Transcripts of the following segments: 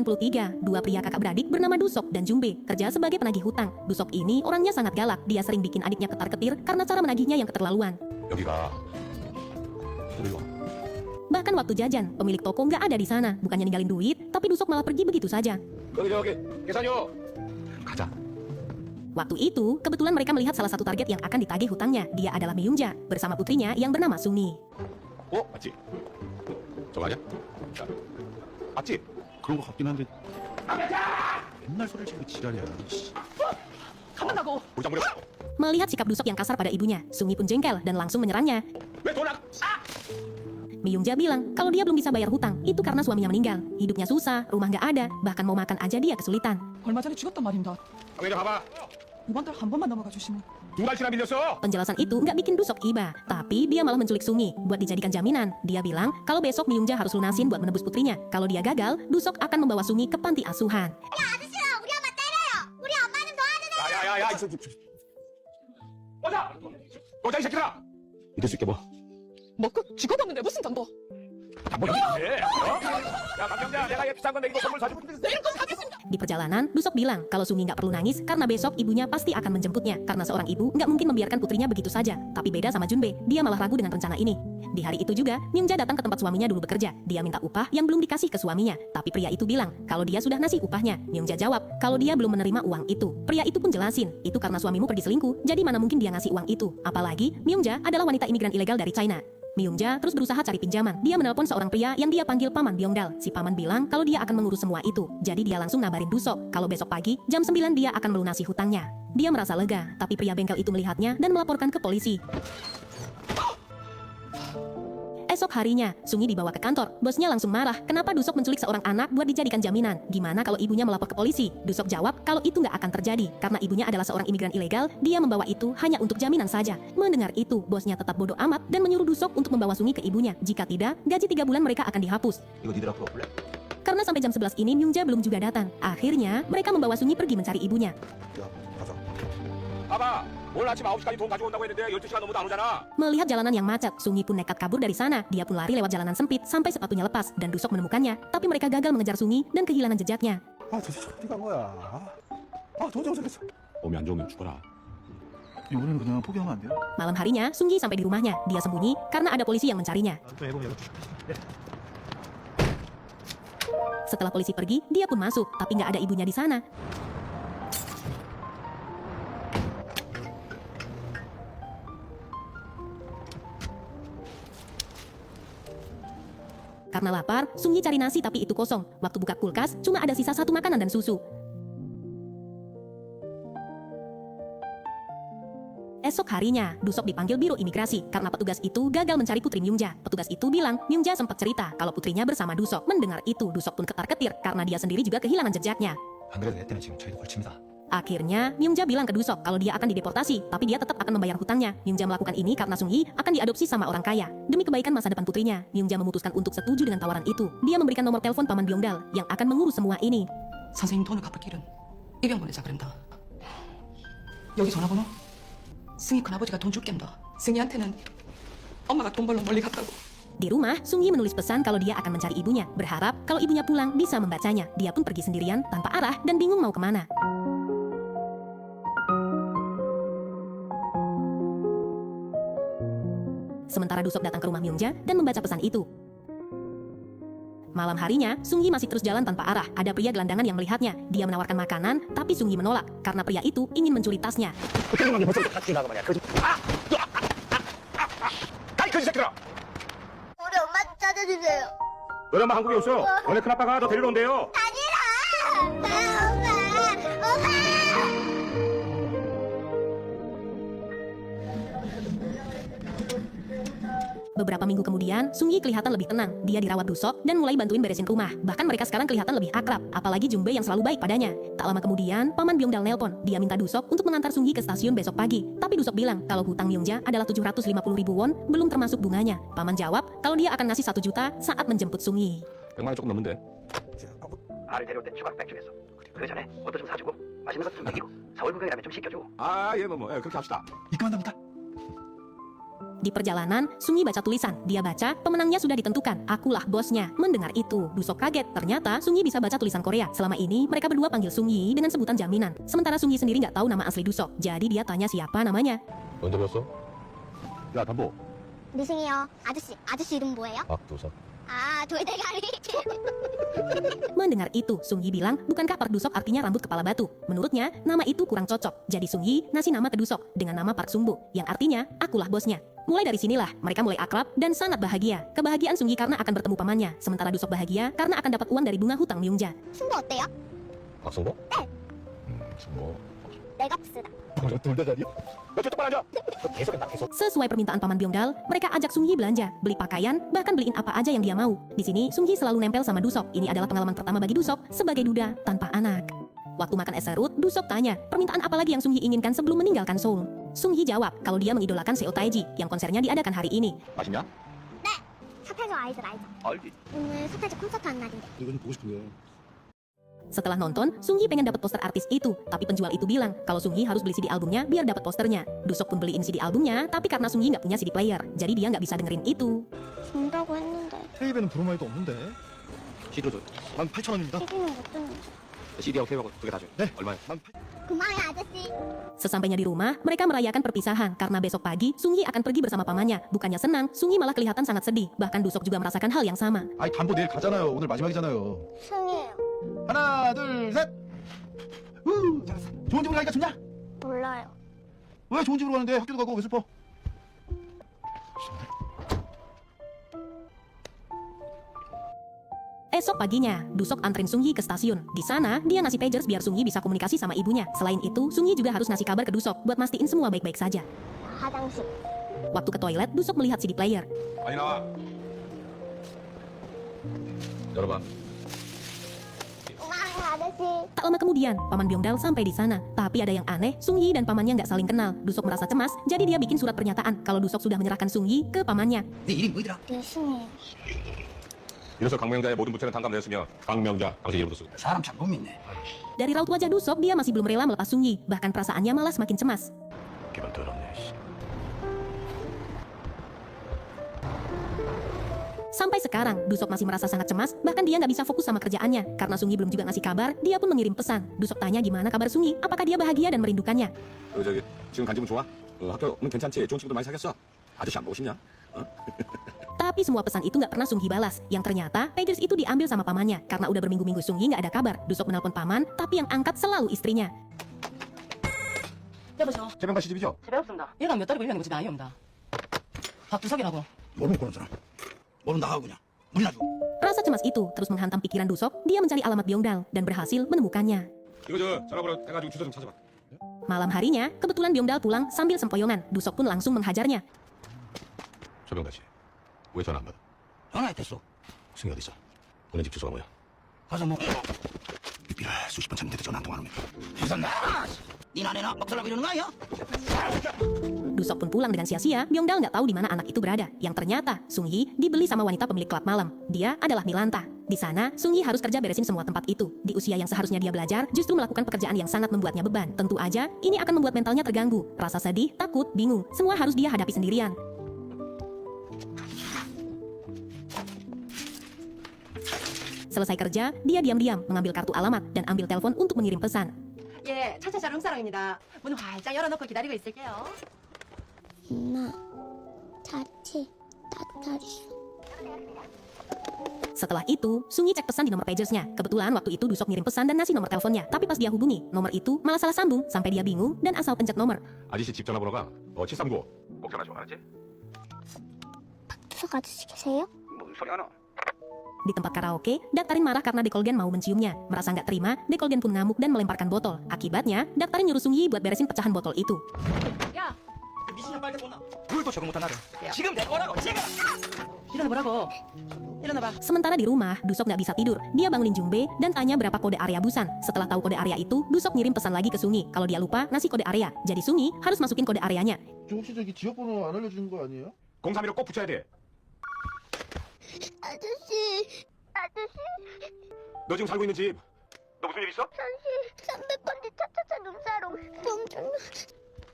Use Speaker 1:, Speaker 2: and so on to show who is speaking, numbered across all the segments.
Speaker 1: 1993, dua pria kakak beradik bernama Dusok dan Jumbe kerja sebagai penagih hutang. Dusok ini orangnya sangat galak. Dia sering bikin adiknya ketar-ketir karena cara menagihnya yang keterlaluan.
Speaker 2: 여기가 어디로 와?
Speaker 1: Bahkan waktu jajan, pemilik toko nggak ada di sana. Bukannya ninggalin duit, tapi Dusok malah pergi begitu saja.
Speaker 2: 여기 계산요. 가자.
Speaker 1: Waktu itu, kebetulan mereka melihat salah satu target yang akan ditagih hutangnya. Dia adalah Myungja bersama putrinya yang bernama Sungi.
Speaker 2: 맞지? 저거 아니야? 자, 맞지? 그런 거 같긴 한데. 맨날 소리를 지르고 지랄이야.
Speaker 3: 간단하고
Speaker 2: 우리 장무려.
Speaker 1: Melihat sikap Dusok yang kasar pada ibunya, Sungi pun jengkel dan langsung menyerangnya.
Speaker 2: 왜 돈을?
Speaker 1: Myungja bilang kalau dia belum bisa bayar hutang, itu karena suaminya meninggal. Hidupnya susah, rumah nggak ada, bahkan mau makan aja dia kesulitan.
Speaker 3: 얼마 전에 죽었단 말입니다.
Speaker 2: 여기 가봐.
Speaker 3: 이번 달 한 번만 넘어가 주시면.
Speaker 2: 2달치나 빌렸어.
Speaker 1: Penjelasan itu nggak bikin Dusok iba, tapi dia malah menculik Sungi buat dijadikan jaminan. Dia bilang kalau besok Myungja harus lunasin buat menebus putrinya. Kalau dia gagal, Dusok akan membawa Sungi ke panti asuhan.
Speaker 4: 아저씨랑 우리 엄마 때려요. 우리 엄마는 도와주는.
Speaker 2: 야야야야. 꺼져 이 새끼들아. 믿을 수 있게 뭐.
Speaker 3: 먹고 죽어봤는데 무슨 당도?
Speaker 2: 뭐 해? 야 강경자 내가 얘 비싼 건 내기고 선물 사주고.
Speaker 3: 내일 꼭 하겠습니다.
Speaker 1: Di perjalanan, Dusok bilang kalau Sungi nggak perlu nangis karena besok ibunya pasti akan menjemputnya. Karena seorang ibu nggak mungkin membiarkan putrinya begitu saja. Tapi beda sama Junbe, dia malah ragu dengan rencana ini. Di hari itu juga, Myungja datang ke tempat suaminya dulu bekerja. Dia minta upah yang belum dikasih ke suaminya. Tapi pria itu bilang kalau dia sudah ngasih upahnya. Myungja jawab kalau dia belum menerima uang itu. Pria itu pun jelasin, itu karena suamimu pergi selingkuh, jadi mana mungkin dia ngasih uang itu. Apalagi, Myungja adalah wanita imigran ilegal dari China. Myungja terus berusaha cari pinjaman. Dia menelpon seorang pria yang dia panggil Paman Byongdal. Si paman bilang kalau dia akan mengurus semua itu. Jadi dia langsung nabarin Dusok kalau besok pagi jam 9 dia akan melunasi hutangnya. Dia merasa lega, tapi pria bengkel itu melihatnya dan melaporkan ke polisi. Esok harinya, Sungi dibawa ke kantor. Bosnya langsung marah, kenapa Dusok menculik seorang anak buat dijadikan jaminan? Gimana kalau ibunya melapor ke polisi? Dusok jawab kalau itu nggak akan terjadi. Karena ibunya adalah seorang imigran ilegal, dia membawa itu hanya untuk jaminan saja. Mendengar itu, bosnya tetap bodoh amat dan menyuruh Dusok untuk membawa Sungi ke ibunya. Jika tidak, gaji 3 bulan mereka akan dihapus.
Speaker 2: 이거 니들 앞으로 볼래?
Speaker 1: Karena sampai jam 11 ini Myungja belum juga datang. Akhirnya, mereka membawa Sungi pergi mencari ibunya.
Speaker 2: 야 가자. 봐봐. 오늘 아침 9시까지 돈 가지고 온다고 했는데 12시간 넘어도 안 오잖아.
Speaker 1: Melihat jalanan yang macet, Sungi pun nekat kabur dari sana. Dia pun lari lewat jalanan sempit sampai sepatunya lepas dan Dusok menemukannya. Tapi mereka gagal mengejar Sungi dan kehilangan jejaknya.
Speaker 2: 도대체 어디 간 거야? 도저히 못하겠어. 몸이 안 좋으면 죽어라. 이번에는 그냥 포기하면 안 돼요?
Speaker 1: Malam harinya, Sungi sampai di rumahnya. Dia sembunyi karena ada polisi yang mencarinya. Setelah polisi pergi, dia pun masuk, tapi nggak ada ibunya di sana. Karena lapar, Sungi cari nasi tapi itu kosong. Waktu buka kulkas, cuma ada sisa satu makanan dan susu. Esok harinya, Dusok dipanggil biro imigrasi karena petugas itu gagal mencari putri Myungja. Petugas itu bilang, Myungja sempat cerita kalau putrinya bersama Dusok. Mendengar itu, Dusok pun ketar-ketir karena dia sendiri juga kehilangan jejaknya.
Speaker 2: 안 그래도 내 때문에 지금 저희도 걸칩니다.
Speaker 1: Akhirnya, Myungja bilang ke Dusok kalau dia akan dideportasi, tapi dia tetap akan membayar hutangnya. Myungja melakukan ini karena Sungi akan diadopsi sama orang kaya. Demi kebaikan masa depan putrinya, Myungja memutuskan untuk setuju dengan tawaran itu. Dia memberikan nomor telepon Paman Byongdal yang akan mengurus semua ini.
Speaker 3: 선생님 돈을 갚을 길은 입양 보내자 그런다. 여기 전화번호? 승희 큰아버지가 돈 줄게 한다. 승희한테는 엄마가 돈 벌러 멀리 갔다고.
Speaker 1: Di rumah, Sungi menulis pesan kalau dia akan mencari ibunya, berharap kalau ibunya pulang bisa membacanya. Dia pun pergi sendirian tanpa arah dan bingung mau kemana. Sementara Dusok datang ke rumah Myungja dan membaca pesan itu. Malam harinya, Sungi masih terus jalan tanpa arah. Ada pria gelandangan yang melihatnya. Dia menawarkan makanan, tapi Sungi menolak karena pria itu ingin mencuri tasnya.
Speaker 2: 거지 새끼들아.
Speaker 4: 우리 엄마 찾아주세요.
Speaker 2: 너네 엄마 한국에 없어. 너네 큰아빠가 너 데리러 온대요.
Speaker 4: 아니라. 엄마.
Speaker 1: Beberapa minggu kemudian, Sungi kelihatan lebih tenang. Dia dirawat Dusok dan mulai bantuin beresin rumah. Bahkan mereka sekarang kelihatan lebih akrab, apalagi Jumbe yang selalu baik padanya. Tak lama kemudian, Paman Byongdal nelpon. Dia minta Dusok untuk mengantar Sungi ke stasiun besok pagi. Tapi Dusok bilang kalau hutang Myungja adalah 750.000 won, belum termasuk bunganya. Paman jawab kalau dia akan ngasih 1 juta saat menjemput Sungi.
Speaker 2: 100만 원 조금 넘는데.
Speaker 5: 아를 데려올 때 추가로 백주겠어. 그 전에 옷도 좀 사주고 맛있는 것도 좀 먹이고 서울 구경이라면 좀 시켜주고.
Speaker 2: 예, 그렇게 합시다.
Speaker 5: 이끄만 답니다.
Speaker 1: Di perjalanan, Sungi baca tulisan. Dia baca, pemenangnya sudah ditentukan. Akulah bosnya. Mendengar itu, Dusok kaget. Ternyata Sungi bisa baca tulisan Korea. Selama ini, mereka berdua panggil Sungi dengan sebutan jaminan. Sementara Sungi sendiri nggak tahu nama asli Dusok. Jadi dia tanya siapa namanya.
Speaker 2: 언제 배웠어? 야 담보.
Speaker 4: 미승이요. 아저씨 이름 뭐예요?
Speaker 2: 박도석.
Speaker 4: 아, 돌대가리.
Speaker 1: Mendengar itu, Sungi bilang, bukankah Park Dusok artinya rambut kepala batu? Menurutnya, nama itu kurang cocok. Jadi Sungi ngasih nama ke Dusok dengan nama Park Sungbo, yang artinya, akulah bosnya. Mulai dari sinilah, mereka mulai akrab dan sangat bahagia. Kebahagiaan Sungi karena akan bertemu pamannya, sementara Dusok bahagia karena akan dapat uang dari bunga hutang Myungja.
Speaker 4: 승부 어때요?
Speaker 2: 박승보? 네. 승보.
Speaker 4: 내가 쓰다.
Speaker 2: 돌대자리요? 너 저쪽 빨리 앉아. 계속했다 계속.
Speaker 1: Sesuai permintaan paman Byongdal, mereka ajak Sungi belanja, beli pakaian, bahkan beliin apa aja yang dia mau. Di sini, Sungi selalu nempel sama Dusok. Ini adalah pengalaman pertama bagi Dusok sebagai duda tanpa anak. Waktu makan es serut, Dusok tanya, permintaan apa lagi yang Sungi inginkan sebelum meninggalkan Seoul? Sungi jawab, kalau dia mengidolakan Seo Taiji, yang konsernya diadakan hari ini.
Speaker 2: 맛있냐?
Speaker 4: 사태조 아이들 알죠?
Speaker 2: 알지.
Speaker 4: 오늘 사태조 콘서트 한 날인데.
Speaker 2: 이건 보고 싶은데.
Speaker 1: Setelah nonton, Sungi pengen dapat poster artis itu, tapi penjual itu bilang kalau Sungi harus beli CD albumnya biar dapat posternya. Dusok pun beliin CD albumnya, tapi karena Sungi nggak punya CD player, jadi dia nggak bisa dengerin itu.
Speaker 4: 준다고 했는데
Speaker 6: 테이프에는 브로마이드 없는데.
Speaker 2: CD도
Speaker 6: 18,000원입니다.
Speaker 4: TV는 못 듣는데.
Speaker 2: CD하고 테이프하고 두 개 다 줘.
Speaker 6: 네.
Speaker 2: 얼마야?
Speaker 4: 고마워요 아저씨.
Speaker 1: Sesampainya di rumah, mereka merayakan perpisahan karena besok pagi Sungi akan pergi bersama pamannya. Bukannya senang, Sungi malah kelihatan sangat sedih. Bahkan Dusok juga merasakan hal yang sama.
Speaker 6: 아이 담보 내일 가잖아요. 오늘 마지막이잖아요.
Speaker 4: 승이에요.
Speaker 6: 하나, 둘, 셋. 잘했어. 좋은 집으로 가니까 좋냐?
Speaker 4: 몰라요.
Speaker 6: 왜 좋은 집으로 가는데 학교도 가고 왜 슬퍼?
Speaker 1: Esok paginya, Dusok anterin Sungi ke stasiun. Di sana, dia ngasih pagers biar Sungi bisa komunikasi sama ibunya. Selain itu, Sungi juga harus ngasih kabar ke Dusok buat mastiin semua baik-baik saja.
Speaker 4: 화장실.
Speaker 1: Waktu ke toilet, Dusok melihat CD player.
Speaker 2: 많이 나와. 열어봐.
Speaker 4: 고마워요 아저씨.
Speaker 1: Tak lama kemudian, paman Byongdal sampai di sana. Tapi ada yang aneh, Sungi dan pamannya nggak saling kenal. Dusok merasa cemas, jadi dia bikin surat pernyataan kalau Dusok sudah menyerahkan Sungi ke pamannya.
Speaker 6: 네 이름이 뭐더라?
Speaker 4: 미승이에요.
Speaker 2: 이래서 강명자의 모든 부채는 탕감되었으며 강명자 당신 이름도 쓰고.
Speaker 6: 사람 참 못 믿네.
Speaker 1: Dari raut wajah Dusok, dia masih belum rela melepas Sungi. Bahkan perasaannya malah semakin cemas.
Speaker 2: 기분 더럽네.
Speaker 1: Sampai sekarang, Dusok masih merasa sangat cemas, bahkan dia nggak bisa fokus sama kerjaannya. Karena Sungi belum juga ngasih kabar, dia pun mengirim pesan. Dusok tanya gimana kabar Sungi, apakah dia bahagia dan merindukannya.
Speaker 2: 저기 지금 간 집은 좋아? 학교는 괜찮지? 좋은 친구들 많이 사귀었어? 아저씨 안 보고 싶냐?
Speaker 1: Tapi semua pesan itu nggak pernah Sungi balas. Yang ternyata, pagers itu diambil sama pamannya. Karena udah berminggu-minggu Sungi nggak ada kabar. Dusok menelpon paman, tapi yang angkat selalu istrinya.
Speaker 3: 여보세요.
Speaker 6: 재명가 시집이죠?
Speaker 3: 집에 없습니다. 얘가 몇 달이고 1년이고 집에 아예 없다. 박두석이라고.
Speaker 6: 모르는 거는 사람. 모르는 나가고 그냥. 물이나 주고.
Speaker 1: Rasa cemas itu terus menghantam pikiran Dusok. Dia mencari alamat Byongdal dan berhasil menemukannya.
Speaker 2: 이거 저 전화번호 해가지고 주소 좀 찾아봐.
Speaker 1: Malam harinya, kebetulan Byongdal pulang sambil sempoyongan. Dusok pun langsung menghajarnya.
Speaker 2: 조병다 씨, 왜 전화 안 받아?
Speaker 6: 전화했댔어.
Speaker 2: 승희 어디 있어? 너네 집 주소가 뭐야?
Speaker 6: 가서 뭐. 삐삐를 수십 번 찾는데도 전화 한 통 안 오면. 해산나. 니나 내나 먹살라고 이러는 거 아니야?
Speaker 1: Dusok pun pulang dengan sia-sia. Byongdal nggak tahu di mana anak itu berada. Yang ternyata, Sungi dibeli sama wanita pemilik klub malam. Dia adalah Milanta. Di sana, Sungi harus kerja beresin semua tempat itu. Di usia yang seharusnya dia belajar, justru melakukan pekerjaan yang sangat membuatnya beban. Tentu aja, ini akan membuat mentalnya terganggu. Rasa sedih, takut, bingung. Semua harus dia hadapi sendirian. Selesai kerja, dia diam-diam mengambil kartu alamat dan ambil telepon untuk mengirim pesan.
Speaker 3: 예, 차차차 룸사롱입니다. 문 활짝 열어놓고 기다리고 있을게요.
Speaker 4: 엄마, 자취 따뜻하리.
Speaker 1: Setelah itu, Sungi cek pesan di nomor pagersnya. Kebetulan waktu itu Dusok ngirim pesan dan ngasih nomor teleponnya. Tapi pas dia hubungi, nomor itu malah salah sambung sampai dia bingung dan asal pencet nomor.
Speaker 2: 아저씨 집 전화번호가 739. 꼭 전화 좀 알았지?
Speaker 4: 박두석 아저씨 계세요?
Speaker 2: 무슨 소리 하나?
Speaker 1: Di tempat karaoke, Daktarin marah karena Dekolgen mau menciumnya. Merasa nggak terima, Dekolgen pun ngamuk dan melemparkan botol. Akibatnya, Daktarin nyuruh Sungi buat beresin pecahan botol itu.
Speaker 3: 야,
Speaker 6: 미신년 빨대 못 나. 물도 적응 못한 나를. 지금 내 거라고 지금.
Speaker 3: 일어나 보라고. 일어나봐.
Speaker 1: Sementara di rumah, Dusok nggak bisa tidur. Dia bangunin Jungbe dan tanya berapa kode area busan. Setelah tahu kode area itu, Dusok ngirim pesan lagi ke Sungi. Kalau dia lupa, ngasih kode area. Jadi Sungi harus masukin kode areanya.
Speaker 6: 저 혹시 저기 지역번호 안 알려주는 거 아니에요?
Speaker 2: 031을 꼭 붙여야 돼.
Speaker 4: 아저씨.
Speaker 2: 너 지금 살고 있는 집. 너 무슨 일 있어?
Speaker 4: 300번지 차차차 룸사롱. 좀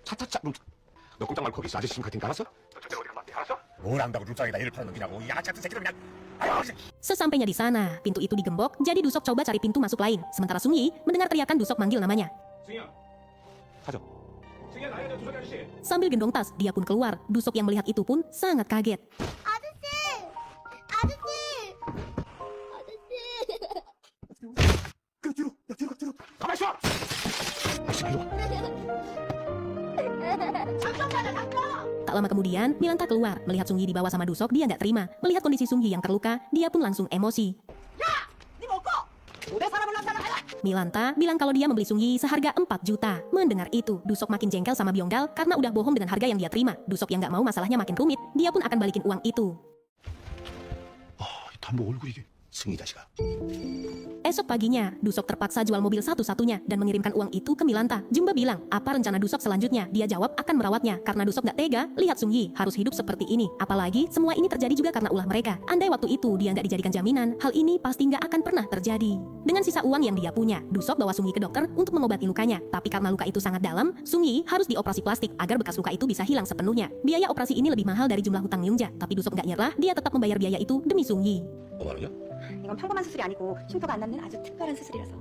Speaker 2: 차차차. 너 꼼짝 말고 거기 있어. 아저씨 지금 갈 테니까 알았어? 너 절대 어디 가면 안 돼.
Speaker 7: 뭘 안다고 룸상에다 일을 팔아넘기냐고 이 양아치 같은 새끼들 그냥. 아유,
Speaker 1: Sesampainya di sana, pintu itu digembok, jadi Dusok coba cari pintu masuk lain. Sementara Sung Yi mendengar teriakan Dusok manggil namanya.
Speaker 2: 승희야, 가자. 승희야, 나야 돼, 두석이 아저씨.
Speaker 1: Sambil gendong tas, dia pun keluar. Dusok yang melihat itu pun sangat kaget.
Speaker 4: 아저씨! 아저씨! 아저씨!
Speaker 7: 뒤로.
Speaker 2: 가만 있어.
Speaker 1: Tak lama kemudian, Milanta keluar. Melihat Sung Yi dibawa sama Dusok, dia nggak terima. Melihat kondisi Sung Yi yang terluka, dia pun langsung emosi. Milanta bilang kalau dia membeli Sung Yi seharga 4 juta. Mendengar itu, Dusok makin jengkel sama Byonggal karena udah bohong dengan harga yang dia terima. Dusok yang nggak mau masalahnya makin rumit, dia pun akan balikin uang itu.
Speaker 2: 담보 얼굴 이게.
Speaker 6: 승희 자식아.
Speaker 1: Esok paginya, Dusok terpaksa jual mobil satu-satunya dan mengirimkan uang itu ke Milanta. Jumba bilang, apa rencana Dusok selanjutnya? Dia jawab akan merawatnya karena Dusok gak tega lihat Sung Yi harus hidup seperti ini. Apalagi semua ini terjadi juga karena ulah mereka. Andai waktu itu dia nggak dijadikan jaminan, hal ini pasti nggak akan pernah terjadi. Dengan sisa uang yang dia punya, Dusok bawa Sung Yi ke dokter untuk mengobati lukanya. Tapi karena luka itu sangat dalam, Sung Yi harus dioperasi plastik agar bekas luka itu bisa hilang sepenuhnya. Biaya operasi ini lebih mahal dari jumlah hutang Myungja, tapi Dusok nggak nyerah, dia tetap membayar biaya itu demi Sung Yi.
Speaker 6: 뭐 말이야?
Speaker 8: 이건 평범한 수술이 아니고 흉터가 안 남는 아주 특별한 수술이라서.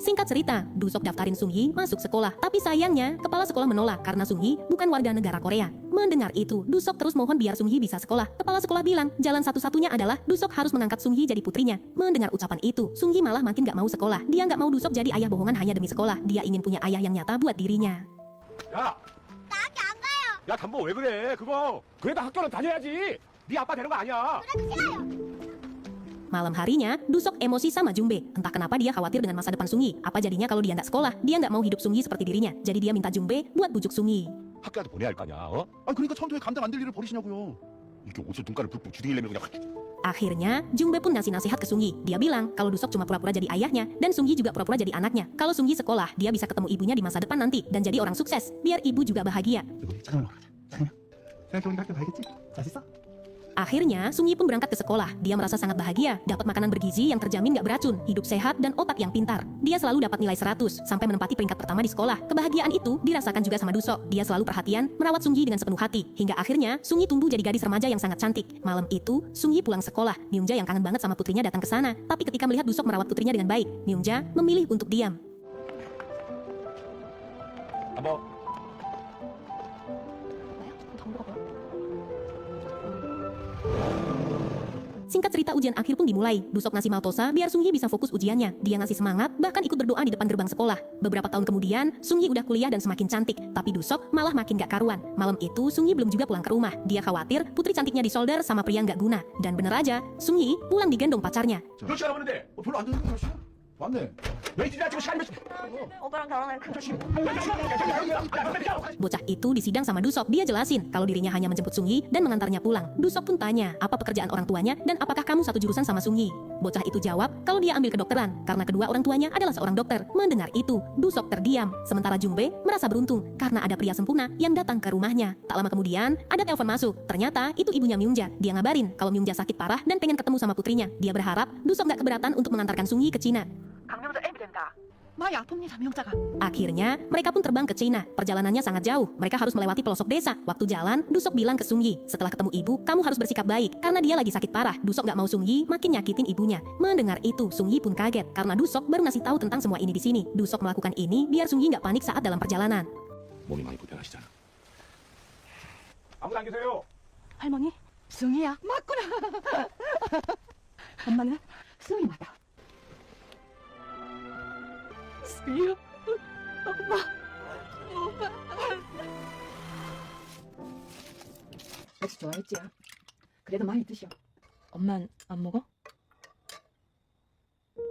Speaker 1: Singkat cerita, Dusok daftarin Sung Yi masuk sekolah. Tapi sayangnya, kepala sekolah menolak karena Sung Yi bukan warga negara Korea. Mendengar itu, Dusok terus mohon biar Sung Yi bisa sekolah. Kepala sekolah bilang, jalan satu-satunya adalah Dusok harus mengangkat Sung Yi jadi putrinya. Mendengar ucapan itu, Sung Yi malah makin gak mau sekolah. Dia gak mau Dusok jadi ayah bohongan hanya demi sekolah. Dia ingin punya ayah yang nyata buat dirinya.
Speaker 2: 야,
Speaker 4: 나 학교 안 가요!
Speaker 2: 야 담보 왜 그래? 그거 그래도 학교는 다녀야지. 네 아빠 되는 거 아니야.
Speaker 4: 그래도 싫어요!
Speaker 1: Malam harinya, Dusok emosi sama Jungbe. Entah kenapa dia khawatir dengan masa depan Sung Yi. Apa jadinya kalau dia nggak sekolah? Dia nggak mau hidup Sung Yi seperti dirinya. Jadi dia minta Jungbe buat bujuk Sung Yi.
Speaker 2: 학교라도 보내야 할 거 아니야. 어?
Speaker 7: 아 그러니까 처음부터 왜 감당 안 될 일을 버리시냐고요.
Speaker 2: 이게 옷을 눈가를 붉고 주둥이려면 그냥.
Speaker 1: Akhirnya, Jungbe pun ngasih nasihat ke Sung Yi. Dia bilang kalau Dusok cuma pura-pura jadi ayahnya dan Sung Yi juga pura-pura jadi anaknya. Kalau Sung Yi sekolah, dia bisa ketemu ibunya di masa depan nanti dan jadi orang sukses. Biar ibu juga bahagia.
Speaker 7: 여보 짜장면 먹으러 가자. 짜장면. 생각해보니까 학교 가야겠지? 자신 있어?
Speaker 1: Akhirnya, Sung Yi pun berangkat ke sekolah. Dia merasa sangat bahagia, dapat makanan bergizi yang terjamin gak beracun, hidup sehat, dan otak yang pintar. Dia selalu dapat nilai 100, sampai menempati peringkat pertama di sekolah. Kebahagiaan itu dirasakan juga sama Dusok. Dia selalu perhatian, merawat Sung Yi dengan sepenuh hati. Hingga akhirnya, Sung Yi tumbuh jadi gadis remaja yang sangat cantik. Malam itu, Sung Yi pulang sekolah. Myungja yang kangen banget sama putrinya datang ke sana. Tapi ketika melihat Dusok merawat putrinya dengan baik, Myungja memilih untuk diam.
Speaker 2: 담보.
Speaker 1: Singkat cerita ujian akhir pun dimulai. Dusok ngasih maltosa biar Sung Yi bisa fokus ujiannya. Dia ngasih semangat, bahkan ikut berdoa di depan gerbang sekolah. Beberapa tahun kemudian, Sung Yi udah kuliah dan semakin cantik. Tapi Dusok malah makin gak karuan. Malam itu, Sung Yi belum juga pulang ke rumah. Dia khawatir putri cantiknya disolder sama pria gak guna. Dan bener aja, Sung Yi pulang digendong pacarnya.
Speaker 2: 몇 시간 남았는데?
Speaker 7: 별로 안 되는 거 같아. 맞네.
Speaker 2: 왜 이제 지금 시간이 몇 시?
Speaker 8: 오빠랑 결혼할 그
Speaker 1: Bocah itu disidang sama Dusok. Dia jelasin kalau dirinya hanya menjemput Sung Yi dan mengantarnya pulang. Dusok pun tanya, apa pekerjaan orang tuanya dan apakah kamu satu jurusan sama Sung Yi? Bocah itu jawab kalau dia ambil kedokteran karena kedua orang tuanya adalah seorang dokter. Mendengar itu, Dusok terdiam. Sementara Jungbe merasa beruntung karena ada pria sempurna yang datang ke rumahnya. Tak lama kemudian, ada telepon masuk. Ternyata itu ibunya Myungja. Dia ngabarin kalau Myungja sakit parah dan pengen ketemu sama putrinya. Dia berharap Dusok gak keberatan untuk mengantarkan Sung Yi ke Cina.
Speaker 8: 강명자 애비 된다.
Speaker 3: 많이 아픕니다, 명자가.
Speaker 1: Akhirnya, mereka pun terbang ke Cina. Perjalanannya sangat jauh. Mereka harus melewati pelosok desa. Waktu jalan, Dusok bilang ke Sung Yi, setelah ketemu ibu, kamu harus bersikap baik. Karena dia lagi sakit parah. Dusok gak mau Sung Yi makin nyakitin ibunya. Mendengar itu, Sung Yi pun kaget. Karena Dusok baru ngasih tahu tentang semua ini di sini. Dusok melakukan ini biar Sung Yi gak panik saat dalam perjalanan.
Speaker 2: 몸이 많이 불편하시잖아. 아무도 안 계세요.
Speaker 8: 할머니, 승희야. 맞구나. 엄마는 승희 맞아. 승희야. 엄마. 역시 좋아했지. 그래도 많이 드셔. 엄만 안 먹어?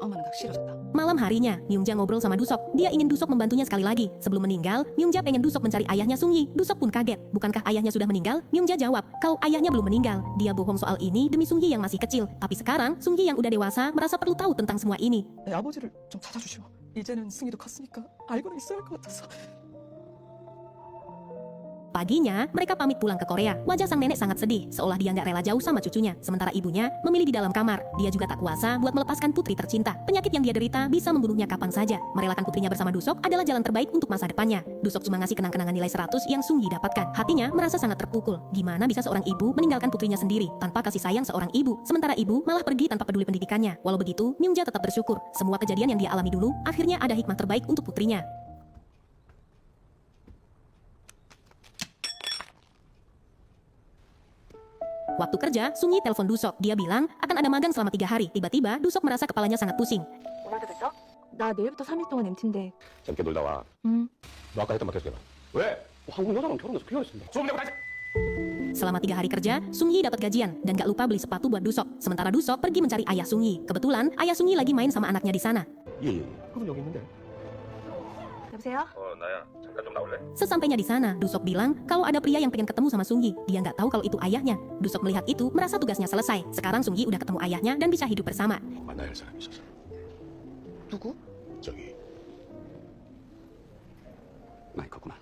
Speaker 3: 엄마는 딱 싫어졌다.
Speaker 1: Malam harinya, Myungja ngobrol sama Dusok. Dia ingin Dusok membantunya sekali lagi. Sebelum meninggal, Myungja pengen Dusok mencari ayahnya Sung Yi. Dusok pun kaget. Bukankah ayahnya sudah meninggal? Myungja jawab, kalau ayahnya belum meninggal. Dia bohong soal ini demi Sung Yi yang masih kecil. Tapi sekarang, Sung Yi yang udah dewasa merasa perlu tahu tentang semua ini.
Speaker 3: 내 아버지를 좀 찾아주시오. 이제는 승희도 컸으니까 알고는 있어야 할 것 같아서.
Speaker 1: Paginya, mereka pamit pulang ke Korea. Wajah sang nenek sangat sedih, seolah dia nggak rela jauh sama cucunya. Sementara ibunya memilih di dalam kamar. Dia juga tak kuasa buat melepaskan putri tercinta. Penyakit yang dia derita bisa membunuhnya kapan saja. Merelakan putrinya bersama Dusok adalah jalan terbaik untuk masa depannya. Dusok cuma ngasih kenang-kenangan nilai 100 yang Sung Yi dapatkan. Hatinya merasa sangat terpukul. Gimana bisa seorang ibu meninggalkan putrinya sendiri tanpa kasih sayang seorang ibu? Sementara ibu malah pergi tanpa peduli pendidikannya. Walau begitu, Myungja tetap bersyukur. Semua kejadian yang dia alami dulu, akhirnya ada hikmah terbaik untuk putrinya. Waktu kerja, Sung Yi telepon Dusok. Dia bilang akan ada magang selama 3 hari. Tiba-tiba, Dusok merasa kepalanya sangat pusing.
Speaker 8: 오늘도 됐어? 나 내일부터 3일 동안 MT인데.
Speaker 2: 재밌게 놀다 와.
Speaker 8: 응.
Speaker 2: 너 아까 했던 말 계속 해봐. 왜? 한국 여자랑 결혼해서 필요했습니다. 수업 내고 다시.
Speaker 1: Selama 3 hari kerja, Sung Yi dapat gajian dan gak lupa beli sepatu buat Dusok. Sementara Dusok pergi mencari ayah Sung Yi. Kebetulan, ayah Sung Yi lagi main sama anaknya di sana.
Speaker 2: 예. 그럼 여기 있는데.
Speaker 8: 여보세요?
Speaker 5: 나야. 잠깐 좀 나올래?
Speaker 1: Sesampainya di sana, Dusok bilang kalau ada pria yang pengen ketemu sama Sung Yi. Dia nggak tahu kalau itu ayahnya. Dusok melihat itu, merasa tugasnya selesai. Sekarang Sung Yi udah ketemu ayahnya dan bisa hidup bersama.
Speaker 2: 만나야 할 사람이 있어서.
Speaker 8: 누구?
Speaker 2: 저기. 많이 컸구나.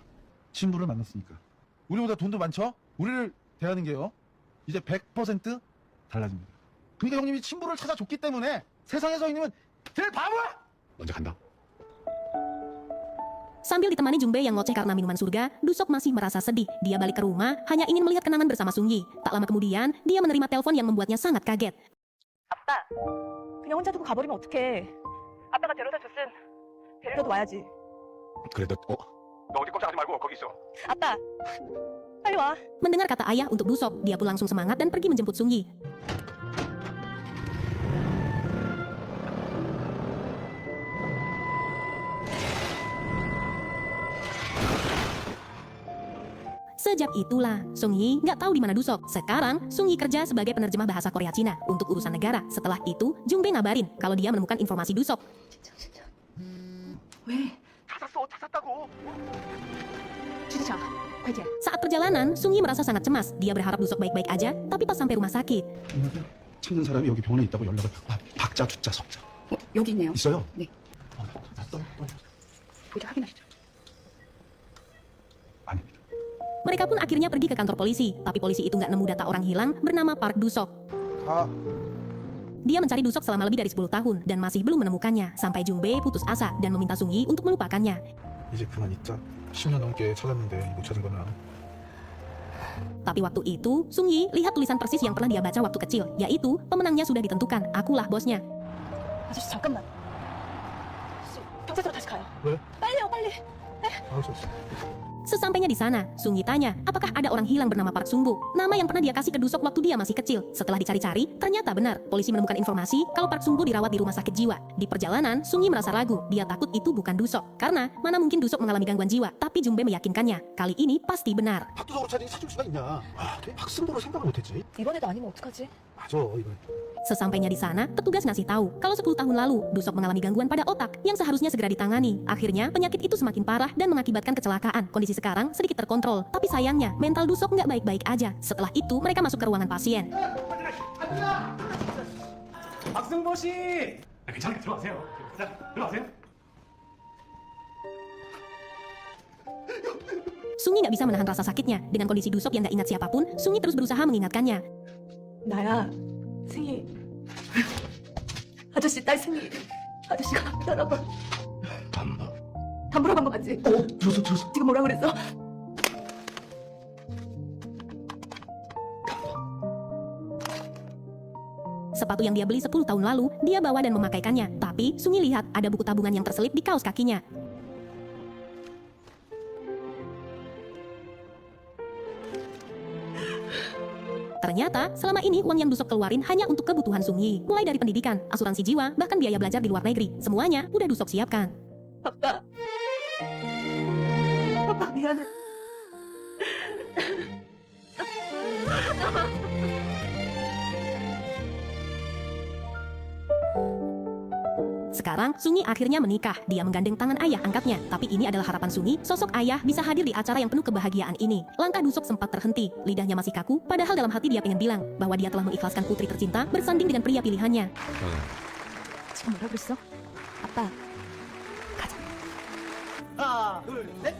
Speaker 7: 친부를 만났으니까. 우리보다 돈도 많죠? 우리를 대하는 게요. 이제 100% 달라집니다. 그러니까 형님이 친부를 찾아줬기 때문에 세상에서 형님은 제일 바보야!
Speaker 2: 먼저 간다.
Speaker 1: Sambil ditemani Jungbei yang ngoceh karena minuman surga, Dusok masih merasa sedih. Dia balik ke rumah, hanya ingin melihat kenangan bersama Sung Yi. Tak lama kemudian, dia menerima telepon yang membuatnya sangat kaget.
Speaker 8: 아빠, 그냥 혼자 두고 가버리면 어떡해. 아빠가 데려다 줬음. 데리러도 와야지.
Speaker 2: 그래도
Speaker 5: 너 어디 꼼짝하지 말고 거기 있어.
Speaker 8: 아빠, 빨리 와.
Speaker 1: Mendengar kata ayah untuk Dusok, dia pun langsung semangat dan pergi menjemput Sung Yi. Sejak itulah, Sung Yi nggak tahu di mana Dusok. Sekarang, Sung Yi kerja sebagai penerjemah bahasa Korea Cina untuk urusan negara. Setelah itu, Jungbei ngabarin kalau dia menemukan informasi Dusok.
Speaker 8: 왜?
Speaker 5: 찾았다고.
Speaker 8: 주지자,快点.
Speaker 1: Saat perjalanan, Sung Yi merasa sangat cemas. Dia berharap Dusok baik-baik aja, tapi pas sampai rumah sakit,
Speaker 7: 안녕하세요. 찾는 사람이 여기 병원에 있다고 연락을. 박자, 주자, 석자.
Speaker 8: 여기 있네요.
Speaker 7: 있어요?
Speaker 8: 네.
Speaker 7: 떠.
Speaker 8: 보자 확인하시죠.
Speaker 7: 아닙니다.
Speaker 1: mereka pun akhirnya pergi ke kantor polisi. Tapi polisi itu nggak nemu data orang hilang bernama Park Dusok. Dia mencari Dusok selama lebih dari 10 tahun dan masih belum menemukannya. Sampai Jungbei putus asa dan meminta Sung Yi untuk melupakannya.
Speaker 7: 이제 그만 있자. 10년 넘게 찾았는데 못 찾은 거나.
Speaker 1: Tapi waktu itu, Sung Yi lihat tulisan persis yang pernah dia baca waktu kecil, yaitu pemenangnya sudah ditentukan, akulah bosnya.
Speaker 8: 아저씨 잠깐만. 경찰서로 다시 가요.
Speaker 7: 왜?
Speaker 8: 빨리요, 빨리.
Speaker 7: 알았어.
Speaker 1: Sesampainya di sana, Sung Yi tanya, apakah ada orang hilang bernama Park Sung Bu, nama yang pernah dia kasih ke Dusok waktu dia masih kecil. Setelah dicari-cari, ternyata benar. Polisi menemukan informasi kalau Park Sung Bu dirawat di rumah sakit jiwa. Di perjalanan, Sung Yi merasa ragu. Dia takut itu bukan Dusok. Karena mana mungkin Dusok mengalami gangguan jiwa. Tapi Jungbei meyakinkannya, kali ini pasti benar.
Speaker 7: 박두석으로 찾을 수가 있냐? 박승보를 생각을 못했지.
Speaker 8: 이번에도 아니면 어떡하지?
Speaker 7: 맞아 이거.
Speaker 1: Sesampainya di sana, petugas ngasih tahu kalau 10 tahun lalu Dusok mengalami gangguan pada otak yang seharusnya segera ditangani. Akhirnya, penyakit itu semakin parah dan mengakibatkan kecelakaan. Kondisi sekarang sedikit terkontrol, tapi sayangnya mental Dusok nggak baik-baik aja. Setelah itu, mereka masuk ke ruangan pasien.
Speaker 5: 박승보 씨. 괜찮게 들어가세요. 들어가세요.
Speaker 1: Sung Yi nggak bisa menahan rasa sakitnya. Dengan kondisi Dusok yang nggak ingat siapapun, Sung Yi terus berusaha mengingatkannya.
Speaker 8: 나야, 승희. 아저씨 딸 승희. 아저씨가 떠나봐. 담보러 간 거 맞지?
Speaker 7: 들었어.
Speaker 8: 지금 뭐라 그랬어?
Speaker 1: Sepatu yang dia beli 10 tahun lalu, dia bawa dan memakaikannya. Tapi, Sung Yi lihat ada buku tabungan yang terselip di kaos kakinya. Ternyata, selama ini uang yang Dusok keluarin hanya untuk kebutuhan Sung Yi. Mulai dari pendidikan, asuransi jiwa, bahkan biaya belajar di luar negeri. Semuanya udah Dusok siapkan.
Speaker 8: 아빠. 아빠 미안해.
Speaker 1: Sekarang, Sung Yi akhirnya menikah. Dia menggandeng tangan ayah angkatnya. Tapi ini adalah harapan Sung Yi, sosok ayah bisa hadir di acara yang penuh kebahagiaan ini. Langkah Dusok sempat terhenti. Lidahnya masih kaku, padahal dalam hati dia pengen bilang bahwa dia telah mengikhlaskan putri tercinta bersanding dengan pria pilihannya.
Speaker 8: 지금 뭐라 그랬어? 아빠. 가자.
Speaker 6: 하나, 둘, 셋.